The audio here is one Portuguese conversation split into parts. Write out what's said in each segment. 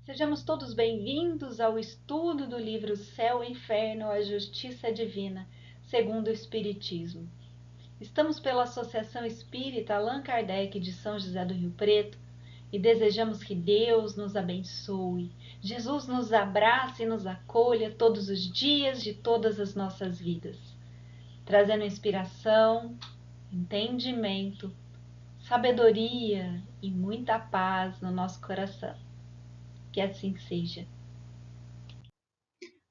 Sejamos todos bem-vindos ao estudo do livro Céu e Inferno, a Justiça Divina, segundo o Espiritismo. Estamos pela Associação Espírita Allan Kardec de São José do Rio Preto e desejamos que Deus nos abençoe, Jesus nos abrace e nos acolha todos os dias de todas as nossas vidas, trazendo inspiração, entendimento, sabedoria e muita paz no nosso coração. Que assim seja.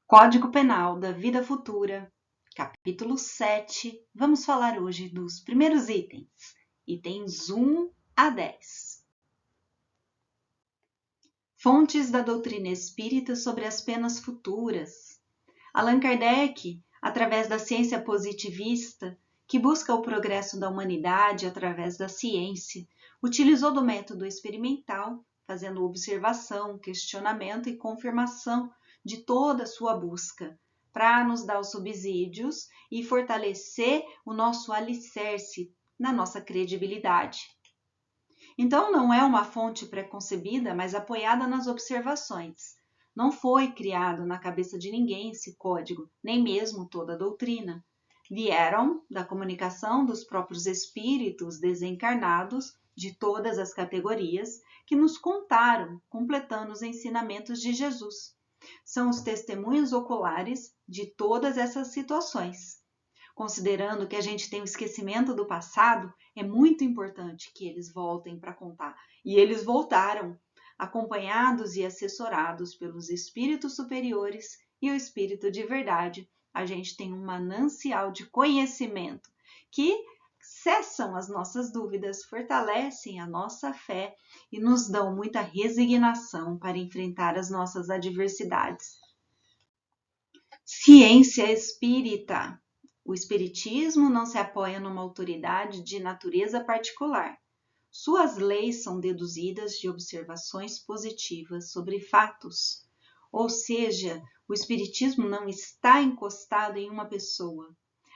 Código Penal da Vida Futura, capítulo 7. Vamos falar hoje dos primeiros itens 1 a 10. Fontes da doutrina espírita sobre as penas futuras. Allan Kardec, através da ciência positivista, que busca o progresso da humanidade através da ciência, utilizou do método experimental, fazendo observação, questionamento e confirmação de toda a sua busca, para nos dar os subsídios e fortalecer o nosso alicerce na nossa credibilidade. Então, não é uma fonte preconcebida, mas apoiada nas observações. Não foi criado na cabeça de ninguém esse código, nem mesmo toda a doutrina. Vieram da comunicação dos próprios espíritos desencarnados de todas as categorias que nos contaram, completando os ensinamentos de Jesus. São os testemunhos oculares de todas essas situações. Considerando que a gente tem o esquecimento do passado, é muito importante que eles voltem para contar. E eles voltaram, acompanhados e assessorados pelos espíritos superiores e o espírito de verdade. A gente tem um manancial de conhecimento que cessam as nossas dúvidas, fortalecem a nossa fé e nos dão muita resignação para enfrentar as nossas adversidades. Ciência espírita. O espiritismo não se apoia numa autoridade de natureza particular. Suas leis são deduzidas de observações positivas sobre fatos. Ou seja, o espiritismo não está encostado em uma pessoa.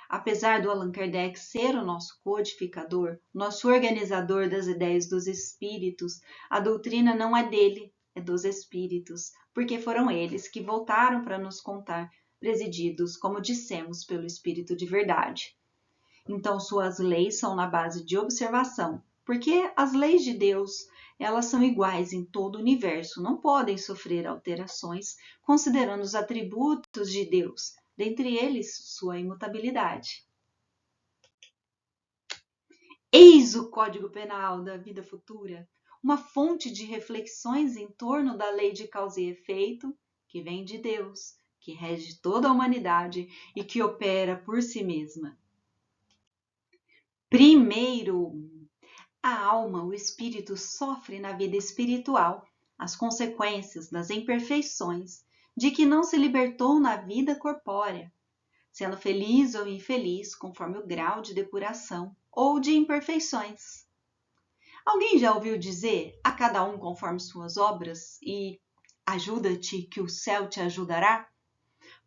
Apesar do Allan Kardec ser o nosso codificador, nosso organizador das ideias dos espíritos, a doutrina não é dele, é dos espíritos, porque foram eles que voltaram para nos contar, presididos, como dissemos, pelo Espírito de verdade. Então, suas leis são na base de observação, porque as leis de Deus, elas são iguais em todo o universo, não podem sofrer alterações, considerando os atributos de Deus, dentre eles sua imutabilidade. Eis o Código Penal da Vida Futura, uma fonte de reflexões em torno da lei de causa e efeito, que vem de Deus, que rege toda a humanidade e que opera por si mesma. Primeiro, a alma, o espírito, sofre na vida espiritual as consequências das imperfeições de que não se libertou na vida corpórea, sendo feliz ou infeliz conforme o grau de depuração ou de imperfeições. Alguém já ouviu dizer a cada um conforme suas obras e ajuda-te que o céu te ajudará?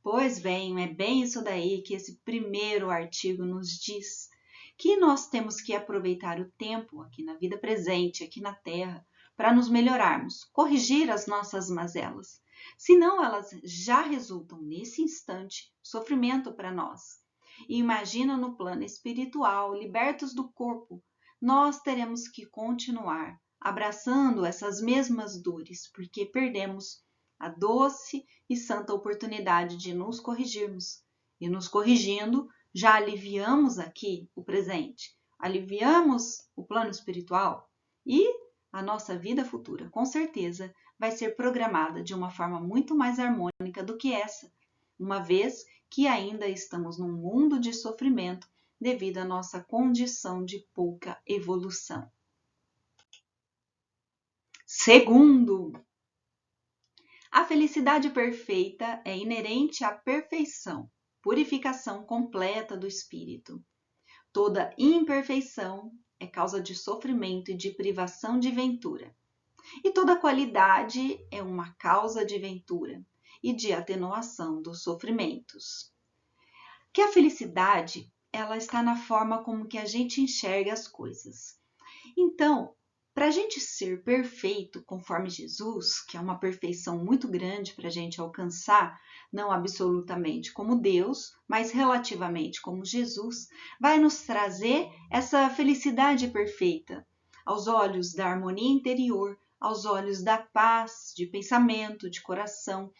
Pois bem, é bem isso daí que esse primeiro artigo nos diz, que nós temos que aproveitar o tempo aqui na vida presente, aqui na Terra, para nos melhorarmos, corrigir as nossas mazelas. Senão elas já resultam nesse instante sofrimento para nós. E imagina no plano espiritual, libertos do corpo, nós teremos que continuar abraçando essas mesmas dores, porque perdemos a doce e santa oportunidade de nos corrigirmos. E nos corrigindo, já aliviamos aqui o presente, aliviamos o plano espiritual e a nossa vida futura, com certeza, vai ser programada de uma forma muito mais harmônica do que essa, uma vez que ainda estamos num mundo de sofrimento devido à nossa condição de pouca evolução. Segundo, a felicidade perfeita é inerente à perfeição, purificação completa do espírito. Toda imperfeição é causa de sofrimento e de privação de ventura. E toda qualidade é uma causa de ventura e de atenuação dos sofrimentos. Que a felicidade, ela está na forma como que a gente enxerga as coisas. Então, Para a gente ser perfeito conforme Jesus, que é uma perfeição muito grande para a gente alcançar, não absolutamente como Deus, mas relativamente como Jesus, vai nos trazer essa felicidade perfeita, aos olhos da harmonia interior, aos olhos da paz de pensamento, de coração,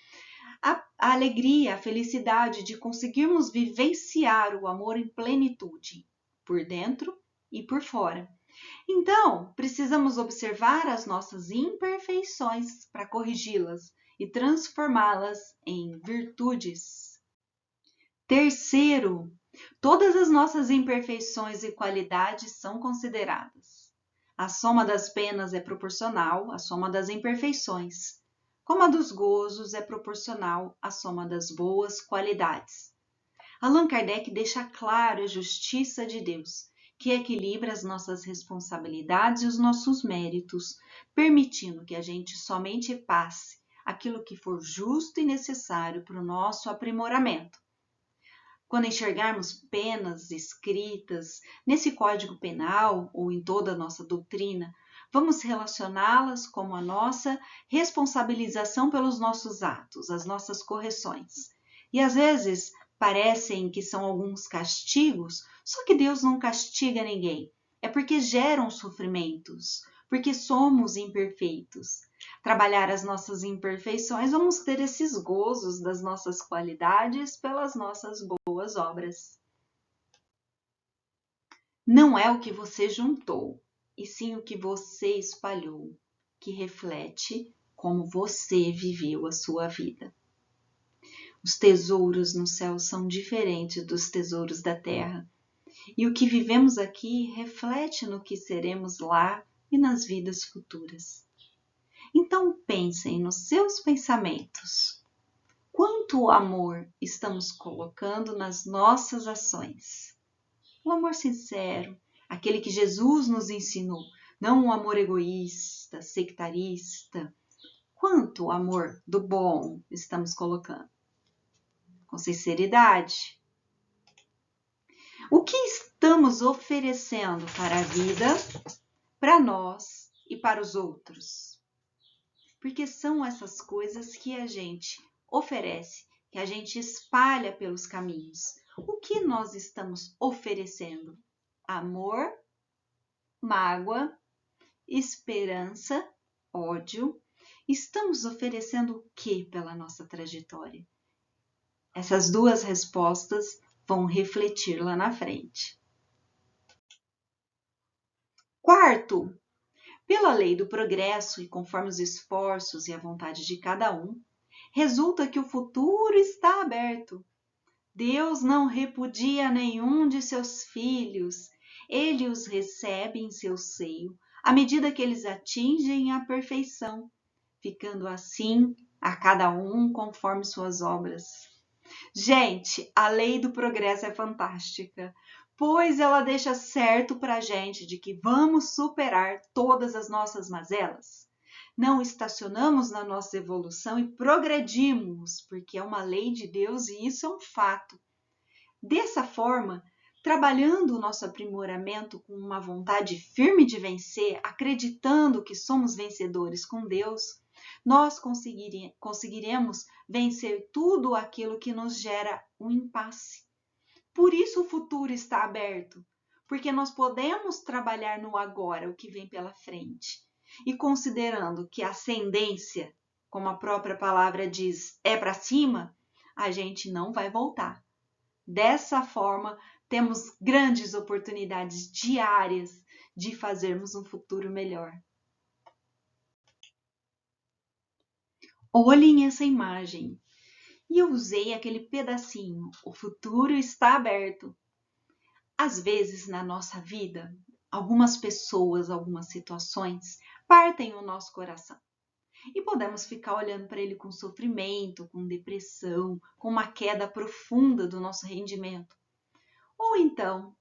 a alegria, a felicidade de conseguirmos vivenciar o amor em plenitude, por dentro e por fora. Então, precisamos observar as nossas imperfeições para corrigi-las e transformá-las em virtudes. Terceiro, todas as nossas imperfeições e qualidades são consideradas. A soma das penas é proporcional à soma das imperfeições, como a dos gozos é proporcional à soma das boas qualidades. Allan Kardec deixa claro a justiça de Deus, que equilibra as nossas responsabilidades e os nossos méritos, permitindo que a gente somente passe aquilo que for justo e necessário para o nosso aprimoramento. Quando enxergarmos penas escritas nesse Código Penal ou em toda a nossa doutrina, vamos relacioná-las como a nossa responsabilização pelos nossos atos, as nossas correções. E às vezes parecem que são alguns castigos, só que Deus não castiga ninguém. É porque geram sofrimentos, porque somos imperfeitos. Trabalhar as nossas imperfeições, vamos ter esses gozos das nossas qualidades pelas nossas boas obras. Não é o que você juntou, e sim o que você espalhou, que reflete como você viveu a sua vida. Os tesouros no céu são diferentes dos tesouros da terra, e o que vivemos aqui reflete no que seremos lá e nas vidas futuras. Então pensem nos seus pensamentos. Quanto amor estamos colocando nas nossas ações? O amor sincero, aquele que Jesus nos ensinou, não um amor egoísta, sectarista. Quanto amor do bom estamos colocando? Com sinceridade. O que estamos oferecendo para a vida, para nós e para os outros? Porque são essas coisas que a gente oferece, que a gente espalha pelos caminhos. O que nós estamos oferecendo? Amor, mágoa, esperança, ódio. Estamos oferecendo o que pela nossa trajetória? Essas duas respostas vão refletir lá na frente. Quarto, pela lei do progresso e conforme os esforços e a vontade de cada um, resulta que o futuro está aberto. Deus não repudia nenhum de seus filhos. Ele os recebe em seu seio, à medida que eles atingem a perfeição, ficando assim a cada um conforme suas obras. Gente, a lei do progresso é fantástica, pois ela deixa certo para a gente de que vamos superar todas as nossas mazelas. Não estacionamos na nossa evolução e progredimos, porque é uma lei de Deus e isso é um fato. Dessa forma, trabalhando o nosso aprimoramento com uma vontade firme de vencer, acreditando que somos vencedores com Deus, nós conseguiremos vencer tudo aquilo que nos gera um impasse. Por isso o futuro está aberto, porque nós podemos trabalhar no agora, o que vem pela frente. E considerando que a ascendência, como a própria palavra diz, é para cima, a gente não vai voltar. Dessa forma, temos grandes oportunidades diárias de fazermos um futuro melhor. Olhem essa imagem. E eu usei aquele pedacinho. O futuro está aberto. Às vezes, na nossa vida, algumas pessoas, algumas situações partem o nosso coração. E podemos ficar olhando para ele com sofrimento, com depressão, com uma queda profunda do nosso rendimento. Ou então,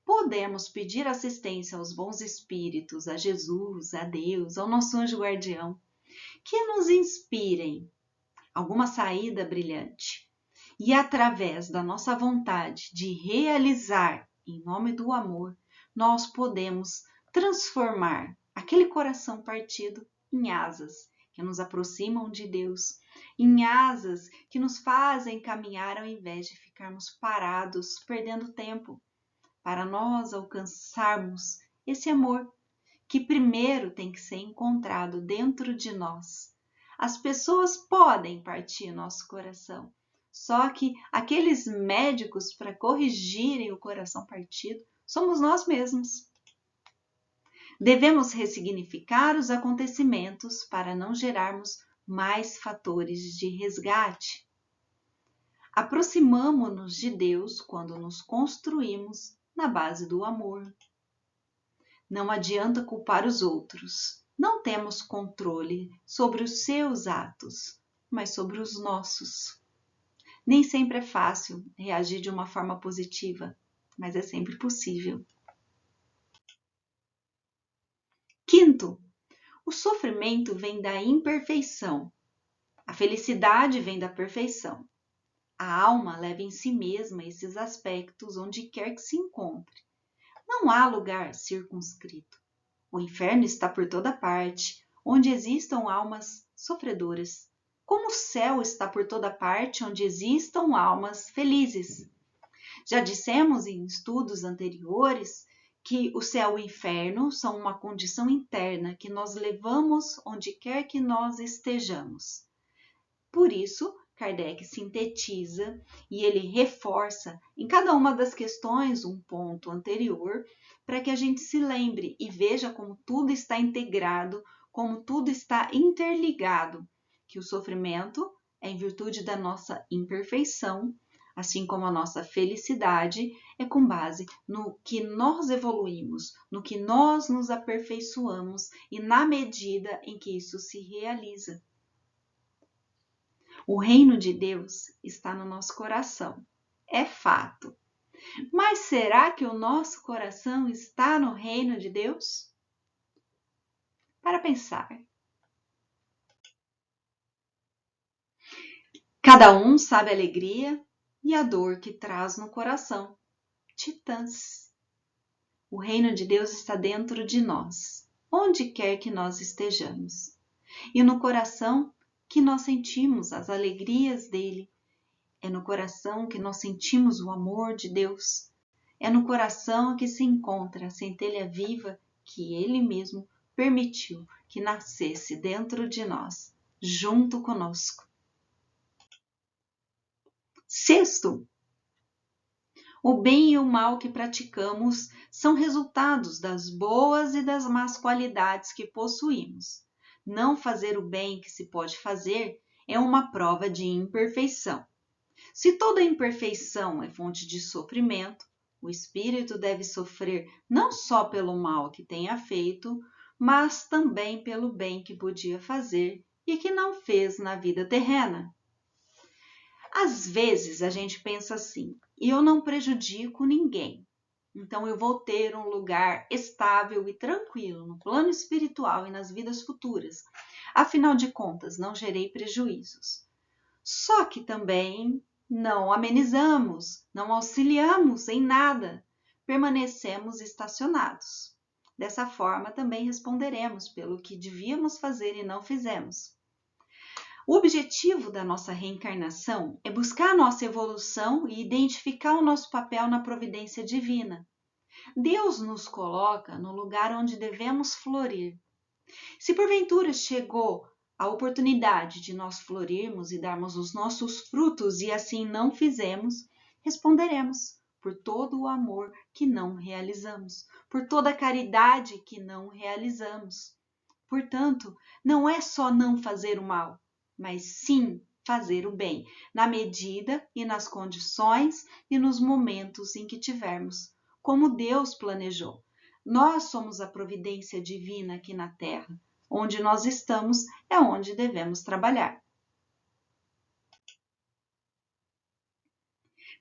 podemos pedir assistência aos bons espíritos, a Jesus, a Deus, ao nosso anjo guardião, que nos inspirem alguma saída brilhante. E através da nossa vontade de realizar em nome do amor, nós podemos transformar aquele coração partido em asas que nos aproximam de Deus, em asas que nos fazem caminhar ao invés de ficarmos parados, perdendo tempo, para nós alcançarmos esse amor que primeiro tem que ser encontrado dentro de nós. As pessoas podem partir nosso coração, só que aqueles médicos para corrigirem o coração partido somos nós mesmos. Devemos ressignificar os acontecimentos para não gerarmos mais fatores de resgate. Aproximamo-nos de Deus quando nos construímos na base do amor. Não adianta culpar os outros. Não temos controle sobre os seus atos, mas sobre os nossos. Nem sempre é fácil reagir de uma forma positiva, mas é sempre possível. Quinto, o sofrimento vem da imperfeição. A felicidade vem da perfeição. A alma leva em si mesma esses aspectos onde quer que se encontre. Não há lugar circunscrito. O inferno está por toda parte, onde existam almas sofredoras, como o céu está por toda parte, onde existam almas felizes. Já dissemos em estudos anteriores que o céu e o inferno são uma condição interna que nós levamos onde quer que nós estejamos. Por isso, Kardec sintetiza e ele reforça em cada uma das questões um ponto anterior para que a gente se lembre e veja como tudo está integrado, como tudo está interligado, que o sofrimento é em virtude da nossa imperfeição, assim como a nossa felicidade é com base no que nós evoluímos, no que nós nos aperfeiçoamos e na medida em que isso se realiza. O reino de Deus está no nosso coração, é fato. Mas será que o nosso coração está no reino de Deus? Para pensar. Cada um sabe a alegria e a dor que traz no coração. Titãs. O reino de Deus está dentro de nós, onde quer que nós estejamos. E no coração que nós sentimos as alegrias dele. É no coração que nós sentimos o amor de Deus. É no coração que se encontra a centelha viva que ele mesmo permitiu que nascesse dentro de nós, junto conosco. Sexto, o bem e o mal que praticamos são resultados das boas e das más qualidades que possuímos. Não fazer o bem que se pode fazer é uma prova de imperfeição. Se toda imperfeição é fonte de sofrimento, o espírito deve sofrer não só pelo mal que tenha feito, mas também pelo bem que podia fazer e que não fez na vida terrena. Às vezes a gente pensa assim, eu não prejudico ninguém, então eu vou ter um lugar estável e tranquilo no plano espiritual e nas vidas futuras. Afinal de contas, não gerei prejuízos. Só que também não amenizamos, não auxiliamos em nada, permanecemos estacionados. Dessa forma, também responderemos pelo que devíamos fazer e não fizemos. O objetivo da nossa reencarnação é buscar a nossa evolução e identificar o nosso papel na providência divina. Deus nos coloca no lugar onde devemos florir. Se porventura chegou a oportunidade de nós florirmos e darmos os nossos frutos e assim não fizemos, responderemos por todo o amor que não realizamos, por toda a caridade que não realizamos. Portanto, não é só não fazer o mal, mas sim fazer o bem, na medida e nas condições e nos momentos em que tivermos, como Deus planejou. Nós somos a providência divina aqui na Terra. Onde nós estamos é onde devemos trabalhar.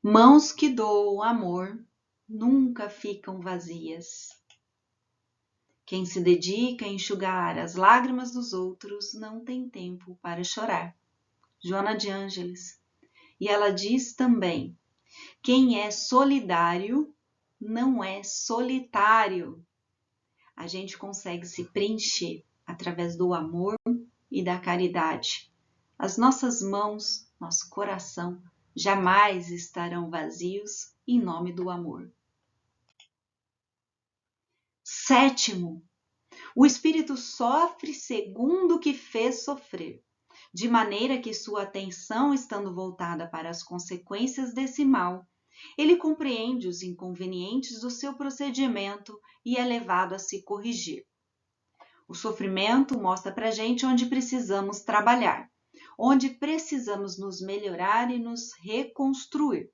Mãos que doam amor nunca ficam vazias. Quem se dedica a enxugar as lágrimas dos outros não tem tempo para chorar. Joana de Ângeles. E ela diz também, quem é solidário não é solitário. a gente consegue se preencher através do amor e da caridade. As nossas mãos, nosso coração, jamais estarão vazios em nome do amor. Sétimo, o espírito sofre segundo o que fez sofrer, de maneira que sua atenção, estando voltada para as consequências desse mal, ele compreende os inconvenientes do seu procedimento e é levado a se corrigir. O sofrimento mostra para a gente onde precisamos trabalhar, onde precisamos nos melhorar e nos reconstruir.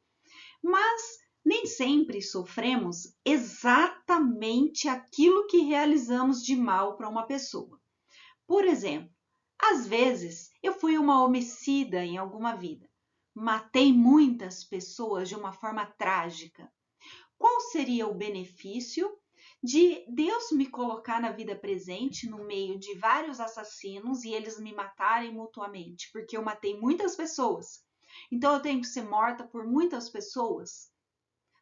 Mas nem sempre sofremos exatamente aquilo que realizamos de mal para uma pessoa. Por exemplo, às vezes eu fui uma homicida em alguma vida. Matei muitas pessoas de uma forma trágica. Qual seria o benefício de Deus me colocar na vida presente, no meio de vários assassinos e eles me matarem mutuamente? Porque eu matei muitas pessoas. Então eu tenho que ser morta por muitas pessoas?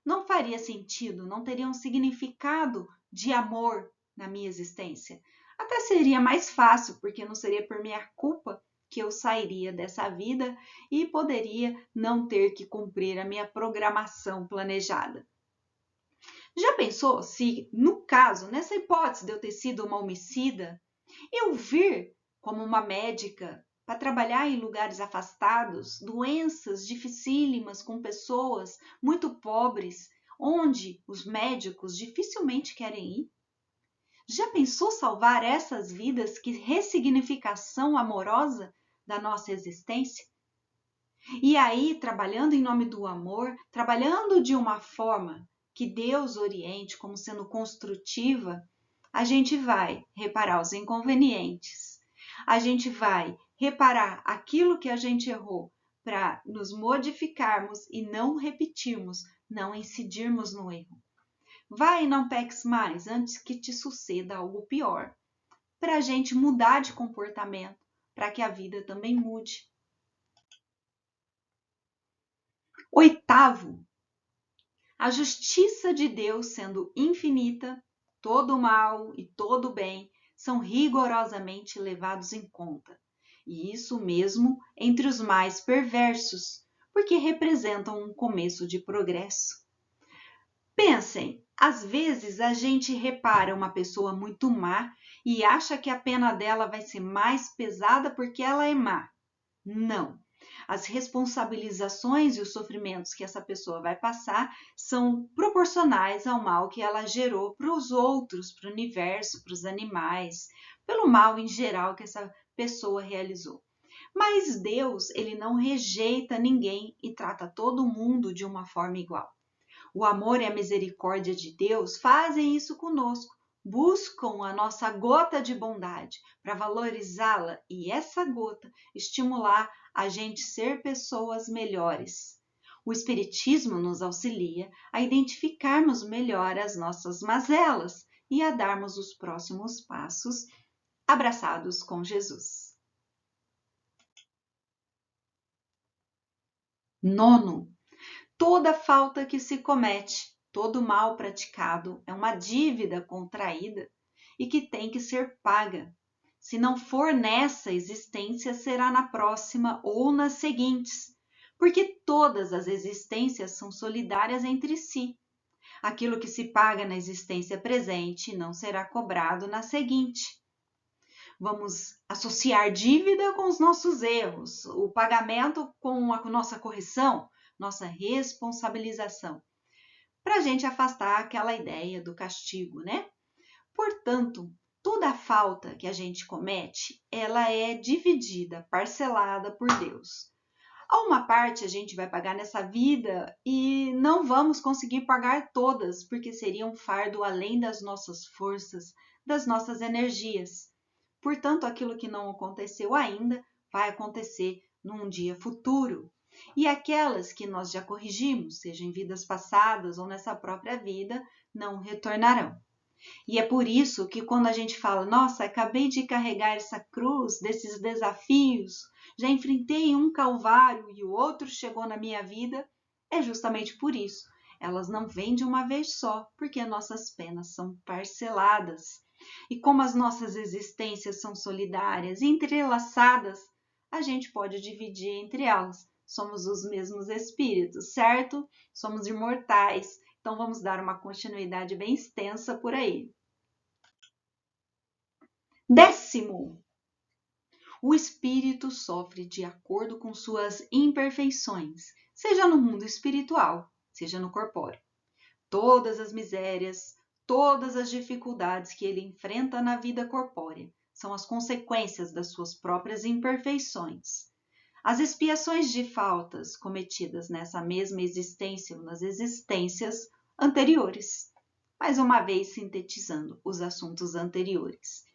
Não faria sentido, não teria um significado de amor na minha existência. Até seria mais fácil, porque não seria por minha culpa que eu sairia dessa vida e poderia não ter que cumprir a minha programação planejada. Já pensou se, no caso, nessa hipótese de eu ter sido uma homicida, eu vir como uma médica para trabalhar em lugares afastados, doenças dificílimas com pessoas muito pobres, onde os médicos dificilmente querem ir? Já pensou salvar essas vidas? Que ressignificação amorosa da nossa existência? E aí, trabalhando em nome do amor, trabalhando de uma forma que Deus oriente como sendo construtiva, a gente vai reparar os inconvenientes, a gente vai reparar aquilo que a gente errou para nos modificarmos e não repetirmos, não incidirmos no erro. Vai e não peques mais antes que te suceda algo pior, para a gente mudar de comportamento, para que a vida também mude. Oitavo, a justiça de Deus sendo infinita, todo o mal e todo o bem são rigorosamente levados em conta. E isso mesmo entre os mais perversos, porque representam um começo de progresso. Pensem, às vezes a gente repara uma pessoa muito má e acha que a pena dela vai ser mais pesada porque ela é má. Não. As responsabilizações e os sofrimentos que essa pessoa vai passar são proporcionais ao mal que ela gerou para os outros, para o universo, para os animais, pelo mal em geral que essa pessoa realizou. Mas Deus, ele não rejeita ninguém e trata todo mundo de uma forma igual. O amor e a misericórdia de Deus fazem isso conosco, buscam a nossa gota de bondade para valorizá-la e essa gota estimular a gente ser pessoas melhores. O Espiritismo nos auxilia a identificarmos melhor as nossas mazelas e a darmos os próximos passos abraçados com Jesus. Nono, toda falta que se comete, todo mal praticado é uma dívida contraída e que tem que ser paga. Se não for nessa existência, será na próxima ou nas seguintes, porque todas as existências são solidárias entre si. Aquilo que se paga na existência presente não será cobrado na seguinte. Vamos associar dívida com os nossos erros, o pagamento com a nossa correção, nossa responsabilização, para a gente afastar aquela ideia do castigo, né? Portanto, toda a falta que a gente comete, ela é dividida, parcelada por Deus. A uma parte a gente vai pagar nessa vida e não vamos conseguir pagar todas, porque seria um fardo além das nossas forças, das nossas energias. Portanto, aquilo que não aconteceu ainda vai acontecer num dia futuro. E aquelas que nós já corrigimos, seja em vidas passadas ou nessa própria vida, não retornarão. E é por isso que quando a gente fala, nossa, acabei de carregar essa cruz desses desafios, já enfrentei um calvário e o outro chegou na minha vida, é justamente por isso. Elas não vêm de uma vez só, porque nossas penas são parceladas. E como as nossas existências são solidárias e entrelaçadas, a gente pode dividir entre elas. Somos os mesmos espíritos, certo? Somos imortais. Então vamos dar uma continuidade bem extensa por aí. 10º. O espírito sofre de acordo com suas imperfeições, seja no mundo espiritual, seja no corpóreo. Todas as misérias, todas as dificuldades que ele enfrenta na vida corpórea são as consequências das suas próprias imperfeições. As expiações de faltas cometidas nessa mesma existência ou nas existências anteriores. Mais uma vez sintetizando os assuntos anteriores.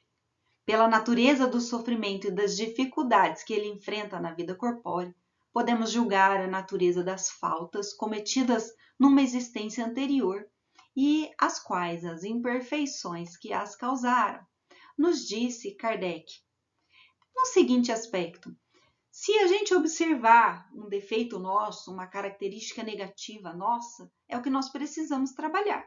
Pela natureza do sofrimento e das dificuldades que ele enfrenta na vida corpórea, podemos julgar a natureza das faltas cometidas numa existência anterior e as quais as imperfeições que as causaram. Nos disse Kardec, no seguinte aspecto: se a gente observar um defeito nosso, uma característica negativa nossa, é o que nós precisamos trabalhar.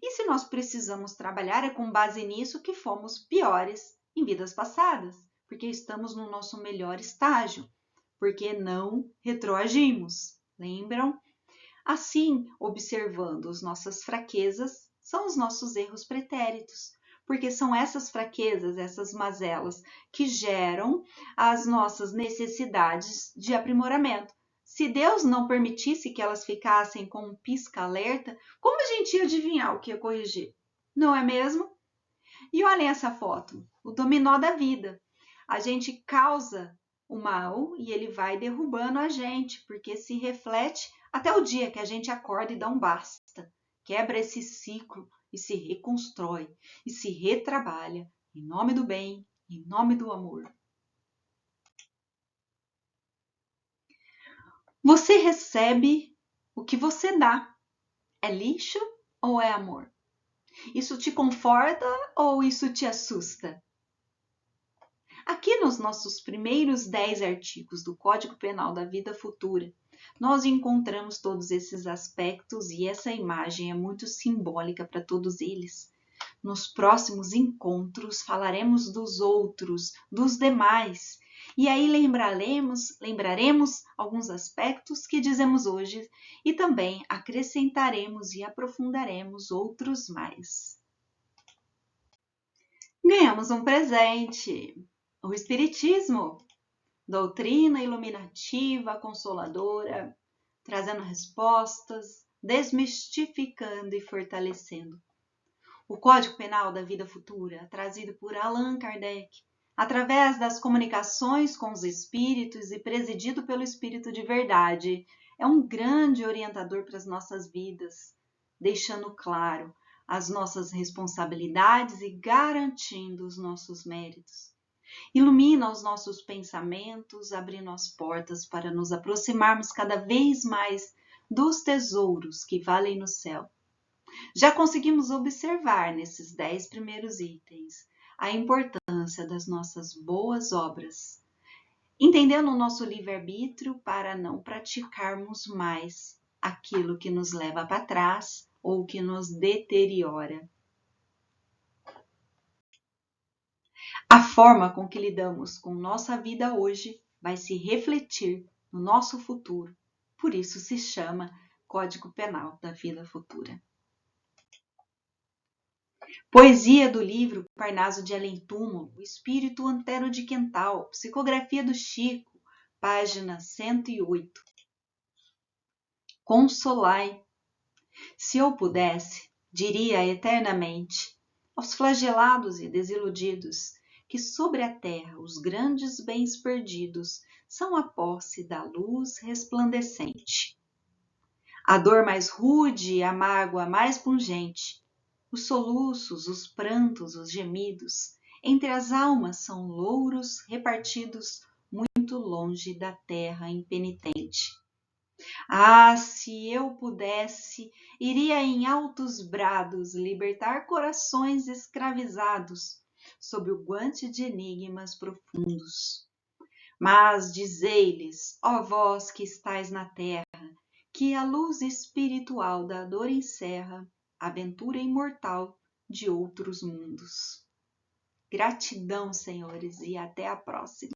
E se nós precisamos trabalhar, é com base nisso que fomos piores em vidas passadas, porque estamos no nosso melhor estágio, porque não retroagimos. Lembram? Assim, observando as nossas fraquezas, são os nossos erros pretéritos, porque são essas fraquezas, essas mazelas, que geram as nossas necessidades de aprimoramento. Se Deus não permitisse que elas ficassem com um pisca-alerta, como a gente ia adivinhar o que ia corrigir? Não é mesmo? E olhem essa foto, o dominó da vida. A gente causa o mal e ele vai derrubando a gente, porque se reflete até o dia que a gente acorda e dá um basta. Quebra esse ciclo e se reconstrói e se retrabalha em nome do bem, em nome do amor. Você recebe o que você dá. É lixo ou é amor? Isso te conforta ou isso te assusta? Aqui nos nossos primeiros 10 artigos do Código Penal da Vida Futura, nós encontramos todos esses aspectos e essa imagem é muito simbólica para todos eles. Nos próximos encontros falaremos dos outros, dos demais, e aí lembraremos alguns aspectos que dizemos hoje e também acrescentaremos e aprofundaremos outros mais. Ganhamos um presente, o Espiritismo, doutrina iluminativa, consoladora, trazendo respostas, desmistificando e fortalecendo. O Código Penal da Vida Futura, trazido por Allan Kardec, através das comunicações com os espíritos e presidido pelo Espírito de Verdade, é um grande orientador para as nossas vidas, deixando claro as nossas responsabilidades e garantindo os nossos méritos. Ilumina os nossos pensamentos, abrindo as portas para nos aproximarmos cada vez mais dos tesouros que valem no céu. Já conseguimos observar nesses 10 primeiros itens a importância das nossas boas obras, entendendo o nosso livre-arbítrio para não praticarmos mais aquilo que nos leva para trás ou que nos deteriora. A forma com que lidamos com nossa vida hoje vai se refletir no nosso futuro. Por isso se chama Código Penal da Vida Futura. Poesia do livro Parnaso de Além Túmulo, o Espírito Antero de Quental, psicografia do Chico, página 108. Consolai. Se eu pudesse, diria eternamente aos flagelados e desiludidos que sobre a terra os grandes bens perdidos são a posse da luz resplandecente. A dor mais rude, a mágoa mais pungente, os soluços, os prantos, os gemidos, entre as almas são louros repartidos muito longe da terra impenitente. Ah, se eu pudesse, iria em altos brados libertar corações escravizados sob o guante de enigmas profundos. Mas dizei-lhes, ó vós que estais na terra, que a luz espiritual da dor encerra, a aventura imortal de outros mundos. Gratidão, senhores, e até a próxima.